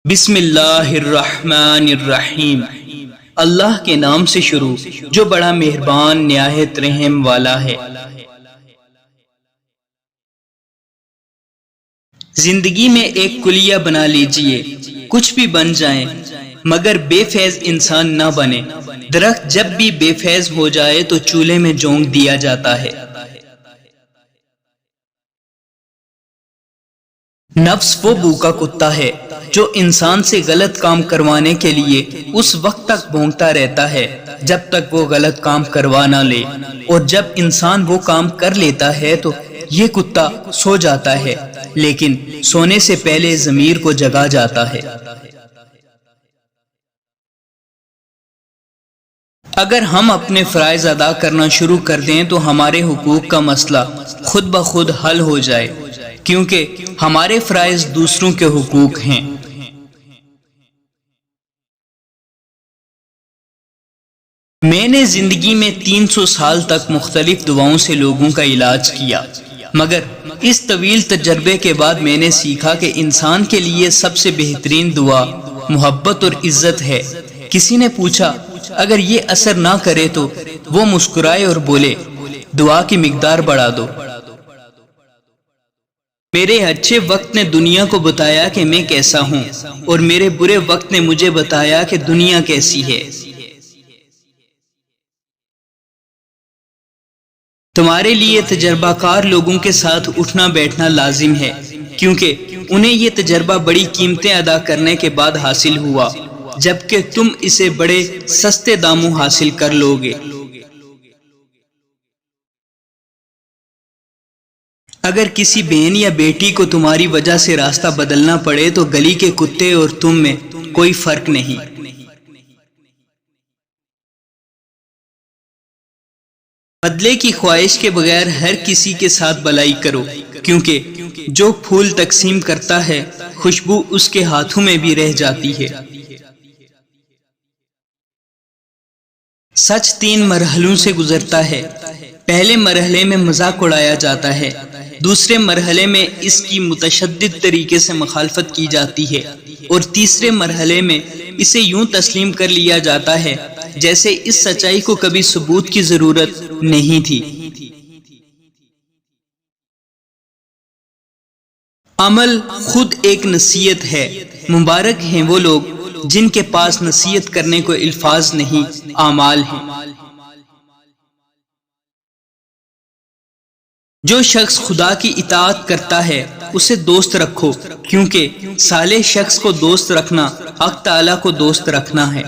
بسم اللہ الرحمن الرحیم، اللہ کے نام سے شروع جو بڑا مہربان نہایت رحم والا ہے۔ زندگی میں ایک کلیہ بنا لیجئے، کچھ بھی بن جائیں مگر بے فیض انسان نہ بنے۔ درخت جب بھی بے فیض ہو جائے تو چولہے میں جھونک دیا جاتا ہے۔ نفس وہ بھوکا کتا ہے جو انسان سے غلط کام کروانے کے لیے اس وقت تک بھونکتا رہتا ہے جب تک وہ غلط کام کروا نہ لے، اور جب انسان وہ کام کر لیتا ہے تو یہ کتا سو جاتا ہے، لیکن سونے سے پہلے ضمیر کو جگا جاتا ہے۔ اگر ہم اپنے فرائض ادا کرنا شروع کر دیں تو ہمارے حقوق کا مسئلہ خود بخود حل ہو جائے، کیونکہ ہمارے فرائض دوسروں کے حقوق ہیں۔ میں نے زندگی میں 300 سال تک مختلف دواؤں سے لوگوں کا علاج کیا، مگر اس طویل تجربے کے بعد میں نے سیکھا کہ انسان کے لیے سب سے بہترین دعا محبت اور عزت ہے۔ کسی نے پوچھا اگر یہ اثر نہ کرے تو وہ مسکرائے اور بولے دعا کی مقدار بڑھا دو۔ میرے اچھے وقت نے دنیا کو بتایا کہ میں کیسا ہوں، اور میرے برے وقت نے مجھے بتایا کہ دنیا کیسی ہے۔ تمہارے لیے تجربہ کار لوگوں کے ساتھ اٹھنا بیٹھنا لازم ہے، کیونکہ انہیں یہ تجربہ بڑی قیمتیں ادا کرنے کے بعد حاصل ہوا، جبکہ تم اسے بڑے سستے داموں حاصل کر لو گے۔ اگر کسی بہن یا بیٹی کو تمہاری وجہ سے راستہ بدلنا پڑے تو گلی کے کتے اور تم میں کوئی فرق نہیں۔ بدلے کی خواہش کے بغیر ہر کسی کے ساتھ بھلائی کرو، کیونکہ جو پھول تقسیم کرتا ہے خوشبو اس کے ہاتھوں میں بھی رہ جاتی ہے۔ سچ 3 مرحلوں سے گزرتا ہے۔ پہلے مرحلے میں مذاق اڑایا جاتا ہے، دوسرے مرحلے میں اس کی متشدد طریقے سے مخالفت کی جاتی ہے، اور تیسرے مرحلے میں اسے یوں تسلیم کر لیا جاتا ہے جیسے اس سچائی کو کبھی ثبوت کی ضرورت نہیں تھی۔ عمل خود ایک نصیحت ہے۔ مبارک ہیں وہ لوگ جن کے پاس نصیحت کرنے کو الفاظ نہیں، اعمال ہیں۔ جو شخص خدا کی اطاعت کرتا ہے اسے دوست رکھو، کیونکہ صالح شخص کو دوست رکھنا حق تعالیٰ کو دوست رکھنا ہے۔